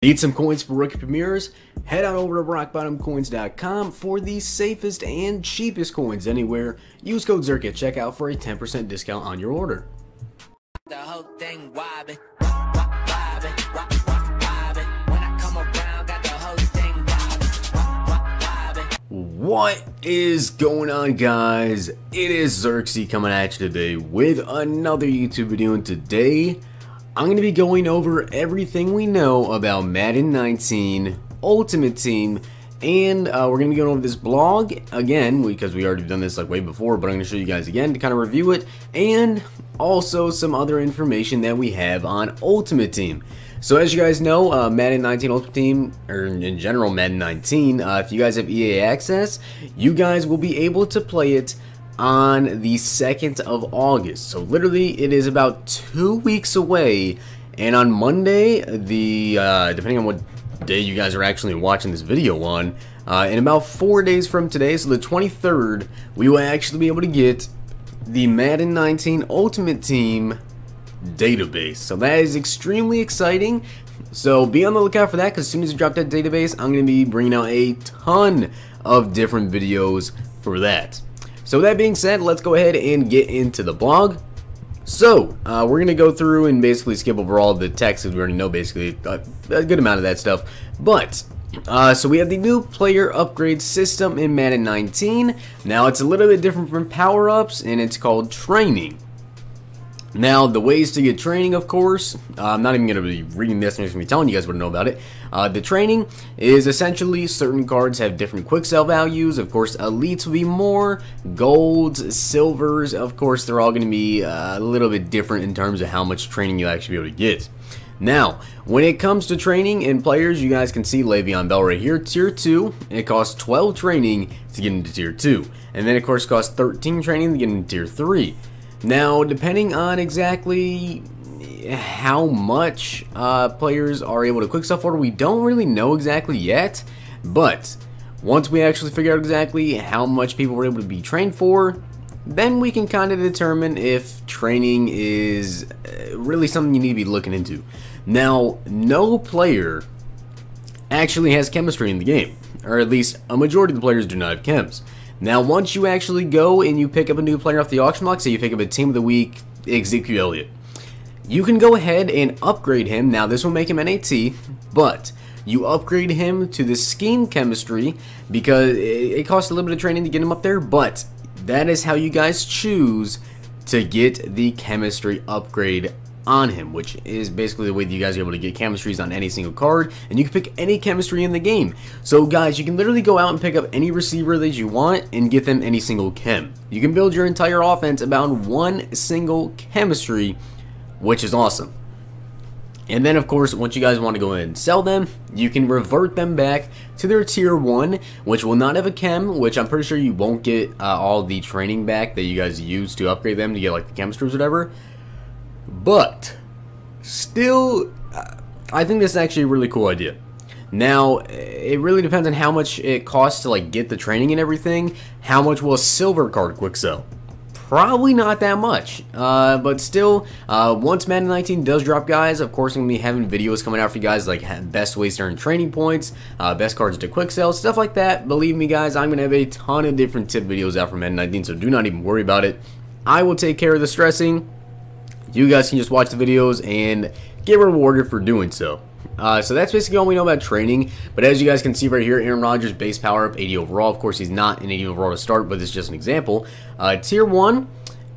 Need some coins for rookie premieres? Head on over to rockbottomcoins.com for the safest and cheapest coins anywhere. Use code Zirksee at checkout for a 10% discount on your order. The whole thing wobbin', wobbin', wobbin'. When I come around, got the whole thing wobbin'. What is going on, guys? It is Zirksee coming at you today with another YouTube video, and today I'm going to be going over everything we know about Madden 19 Ultimate Team, and we're going to be going over this blog again because we already done this like way before, but I'm going to show you guys again to kind of review it, and also some other information that we have on Ultimate Team. So as you guys know, Madden 19 Ultimate Team, or in general Madden 19, if you guys have EA access, you guys will be able to play it on the 2nd of August. So literally it is about 2 weeks away, and on Monday, depending on what day you guys are actually watching this video on, in about 4 days from today, so the 23rd, we will actually be able to get the Madden 19 Ultimate Team database. So that is extremely exciting, so be on the lookout for that, because as soon as you drop that database, I'm going to be bringing out a ton of different videos for that. So that being said, let's go ahead and get into the blog. So, we're going to go through and basically skip over all the text, because we already know basically a good amount of that stuff. But, so we have the new player upgrade system in Madden 19. Now, it's a little bit different from power-ups, and it's called training. Now, the ways to get training, of course, I'm not even going to be reading this, I'm just going to be telling you guys what to know about it. The training is essentially certain cards have different quick sell values. Of course, elites will be more, golds, silvers, of course, they're all going to be a little bit different in terms of how much training you'll actually be able to get. Now, when it comes to training and players, you guys can see Le'Veon Bell right here, Tier 2. It costs 12 training to get into Tier 2. And then, of course, it costs 13 training to get into Tier 3. Now, depending on exactly how much players are able to quick sell for, we don't really know exactly yet, but once we actually figure out exactly how much people are able to be trained for, then we can kind of determine if training is really something you need to be looking into. Now, no player actually has chemistry in the game, or at least a majority of the players do not have chems. Now, once you actually go and you pick up a new player off the auction block, say you pick up a Team of the Week, Zirksee Elliott, you can go ahead and upgrade him. Now, this will make him NAT, but you upgrade him to the scheme chemistry because it costs a little bit of training to get him up there, but that is how you guys choose to get the chemistry upgrade on him, which is basically the way that you guys are able to get chemistries on any single card, and you can pick any chemistry in the game. So guys, you can literally go out and pick up any receiver that you want and get them any single chem. You can build your entire offense about one single chemistry, which is awesome. And then, of course, once you guys want to go ahead and sell them, you can revert them back to their Tier 1, which will not have a chem, which I'm pretty sure you won't get all the training back that you guys use to upgrade them to get like the chemistries or whatever. But still, I think this is actually a really cool idea. Now, it really depends on how much it costs to like get the training and everything. How much will a silver card quick sell? Probably not that much, but still, once Madden 19 does drop, guys, of course I'm going to be having videos coming out for you guys, like best ways to earn training points, best cards to quick sell, stuff like that. Believe me, guys, I'm going to have a ton of different tip videos out for Madden 19, so do not even worry about it. I will take care of the stressing. You guys can just watch the videos and get rewarded for doing so. So that's basically all we know about training. But as you guys can see right here, Aaron Rodgers base power up 80 overall. Of course, he's not an 80 overall to start, but this is just an example. Tier 1,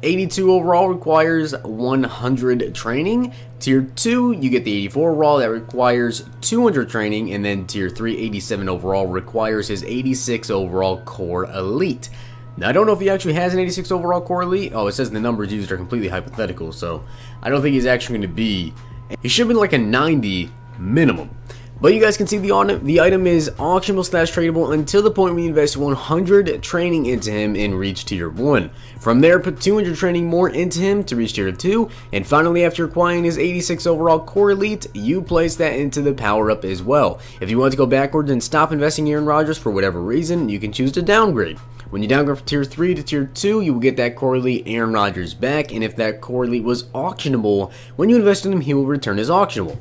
82 overall requires 100 training. Tier 2, you get the 84 overall. That requires 200 training. And then Tier 3, 87 overall requires his 86 overall core elite. Now, I don't know if he actually has an 86 overall core elite. Oh, it says the numbers used are completely hypothetical, so I don't think he's actually going to be. He should be like a 90 minimum. But you guys can see the item is auctionable / tradable until the point where you invest 100 training into him and reach Tier 1. From there, put 200 training more into him to reach Tier 2. And finally, after acquiring his 86 overall core elite, you place that into the power-up as well. If you want to go backwards and stop investing in Aaron Rodgers for whatever reason, you can choose to downgrade. When you downgrade from Tier 3 to Tier 2, you will get that core elite Aaron Rodgers back, and if that core elite was auctionable, when you invest in him, he will return as auctionable.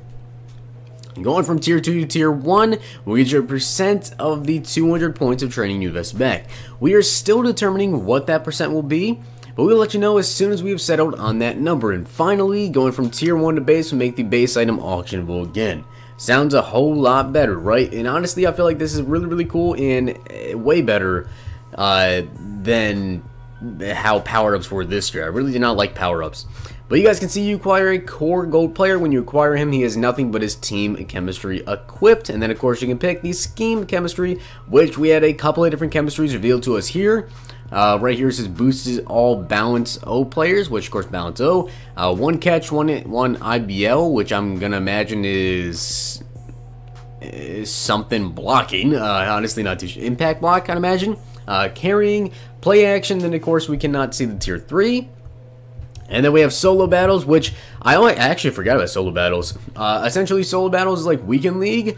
Going from tier 2 to tier 1 will get you a percent of the 200 points of training you invest back. We are still determining what that percent will be, but we'll let you know as soon as we have settled on that number. And finally, going from tier 1 to base will make the base item auctionable again. Sounds a whole lot better, right? And honestly, I feel like this is really cool and way better than how power-ups were this year. I really did not like power-ups. But you guys can see you acquire a core gold player. When you acquire him, he has nothing but his team chemistry equipped. And then, of course, you can pick the scheme chemistry, which we had a couple of different chemistries revealed to us here. Right here it says boosted all balance O players, which, of course, balance O. One catch, one IBL, which I'm going to imagine is something blocking. Honestly, not too sure. Impact block, I'd imagine. Carrying, play action, then, of course, we cannot see the tier 3. And then we have solo battles, which I actually forgot about solo battles. Essentially, solo battles is like Weekend League,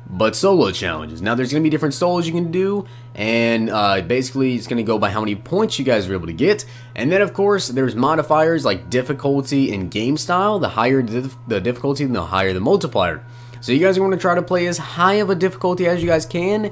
but solo challenges. Now, there's going to be different solos you can do, and basically, it's going to go by how many points you guys are able to get. And then, of course, there's modifiers like difficulty and game style. The higher the difficulty, the higher the multiplier. So you guys are going to try to play as high of a difficulty as you guys can,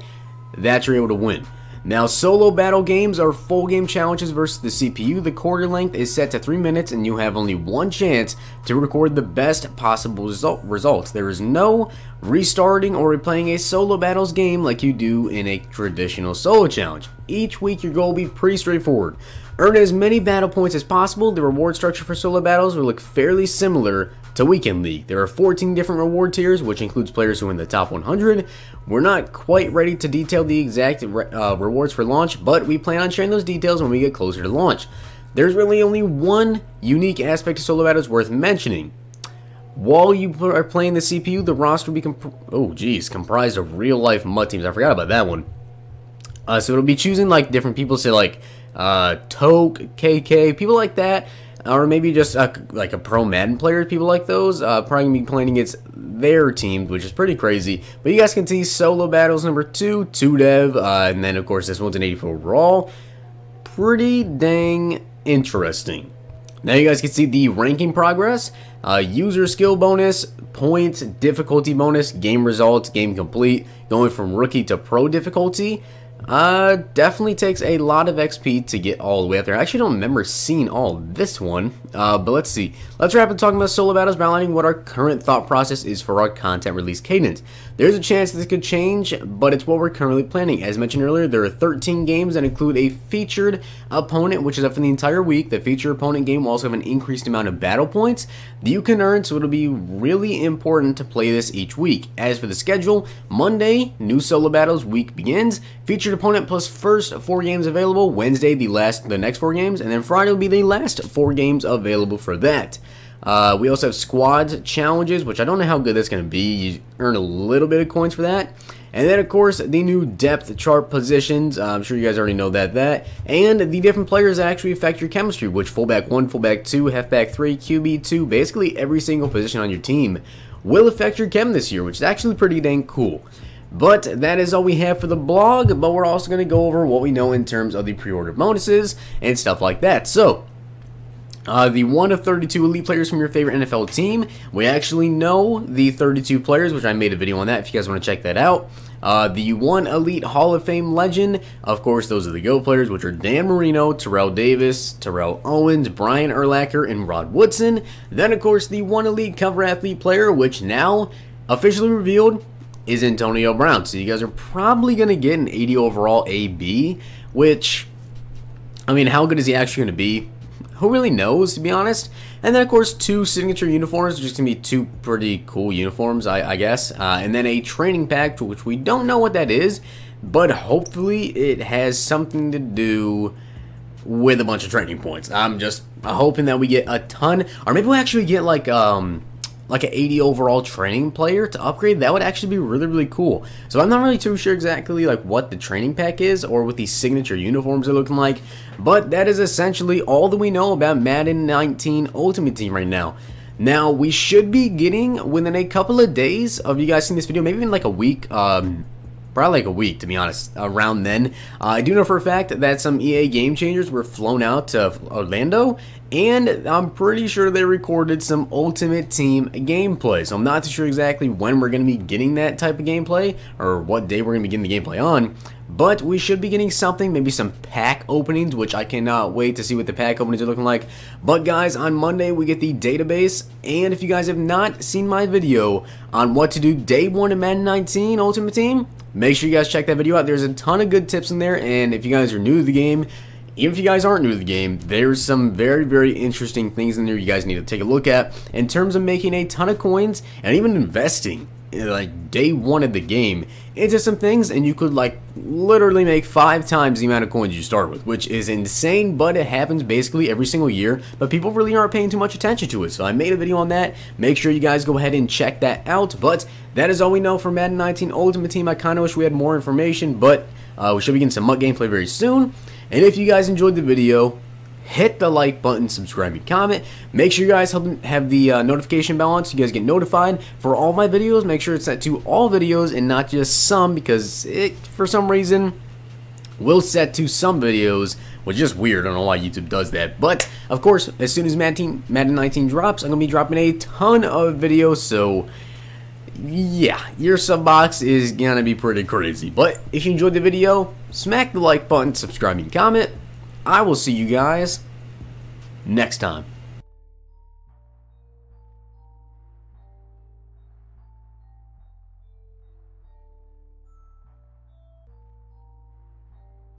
that you're able to win. Now, solo battle games are full game challenges versus the CPU. The quarter length is set to 3 minutes, and you have only one chance to record the best possible results. There is no restarting or replaying a solo battles game like you do in a traditional solo challenge. Each week, your goal will be pretty straightforward. Earn as many battle points as possible. The reward structure for solo battles will look fairly similar to Weekend League. There are 14 different reward tiers, which includes players who are in the top 100. We're not quite ready to detail the exact rewards for launch, but we plan on sharing those details when we get closer to launch. There's really only one unique aspect of solo battles worth mentioning. While you are playing the CPU, the roster will be comprised of real-life MUT teams. I forgot about that one. So it'll be choosing like different people, say like Toke, KK, people like that. Or maybe just like a pro Madden player, people like those, probably going to be playing against their teams, which is pretty crazy. But you guys can see solo battles number 2, 2 dev, and then of course this one's an 84 overall. Pretty dang interesting. Now you guys can see the ranking progress, user skill bonus, points, difficulty bonus, game results, game complete, going from rookie to pro difficulty. Definitely takes a lot of XP to get all the way up there. I actually don't remember seeing all this one, but let's see. Let's wrap up talking about solo battles by outlining what our current thought process is for our content release cadence. There's a chance this could change, but it's what we're currently planning. As mentioned earlier, there are 13 games that include a featured opponent, which is up for the entire week. The featured opponent game will also have an increased amount of battle points that you can earn, so it'll be really important to play this each week. As for the schedule, Monday, new solo battles week begins. Featured opponent plus first 4 games available. Wednesday, the next 4 games, and then Friday will be the last 4 games available for that. We also have squad challenges, which I don't know how good that's going to be. You earn a little bit of coins for that. And then, of course, the new depth chart positions. I'm sure you guys already know that. And the different players that actually affect your chemistry, which fullback 1, fullback 2, halfback 3, QB 2, basically every single position on your team will affect your chem this year, which is actually pretty dang cool. But that is all we have for the blog, but we're also going to go over what we know in terms of the pre-order bonuses and stuff like that. So, the 1 of 32 elite players from your favorite NFL team. We actually know the 32 players, which I made a video on that if you guys want to check that out. The 1 elite Hall of Fame legend, of course, those are the GOAT players, which are Dan Marino, Terrell Davis, Terrell Owens, Brian Urlacher, and Rod Woodson. Then, of course, the 1 elite cover athlete player, which now officially revealed is Antonio Brown. So you guys are probably going to get an 80 overall AB, which, I mean, how good is he actually going to be? Who really knows, to be honest? And then, of course, 2 signature uniforms, which is going to be 2 pretty cool uniforms, I guess. And then a training pack, which we don't know what that is, but hopefully it has something to do with a bunch of training points. I'm just hoping that we get a ton, or maybe we actually get like an 80 overall training player to upgrade. That would actually be really cool. So I'm not really too sure exactly like what the training pack is or what these signature uniforms are looking like, but that is essentially all that we know about Madden 19 Ultimate Team right now. Now, we should be getting, within a couple of days of you guys seeing this video, maybe in like a week, probably probably like a week, to be honest, around then. I do know for a fact that some EA Game Changers were flown out to Orlando, and I'm pretty sure they recorded some Ultimate Team gameplay. So I'm not too sure exactly when we're going to be getting that type of gameplay, or what day we're going to be getting the gameplay on. But we should be getting something, maybe some pack openings, which I cannot wait to see what the pack openings are looking like. But guys, on Monday we get the database, and if you guys have not seen my video on what to do day 1 in Madden 19 Ultimate Team, make sure you guys check that video out. There's a ton of good tips in there, and if you guys are new to the game, even if you guys aren't new to the game, there's some very, very interesting things in there you guys need to take a look at in terms of making a ton of coins and even investing like day 1 of the game into some things, and you could like literally make 5 times the amount of coins you start with, which is insane, but it happens basically every single year, but people really aren't paying too much attention to it. So I made a video on that. Make sure you guys go ahead and check that out. But that is all we know for Madden 19 Ultimate Team. I kind of wish we had more information, but we should be getting some MUT gameplay very soon. And if you guys enjoyed the video, hit the like button, subscribe, and comment. Make sure you guys have the notification bell on so you guys get notified for all my videos. Make sure it's set to all videos and not just some, because it, for some reason, will set to some videos, which is just weird. I don't know why YouTube does that. But, of course, as soon as Madden 19 drops, I'm going to be dropping a ton of videos, so yeah, your sub box is going to be pretty crazy. But if you enjoyed the video, smack the like button, subscribe, and comment. I will see you guys next time.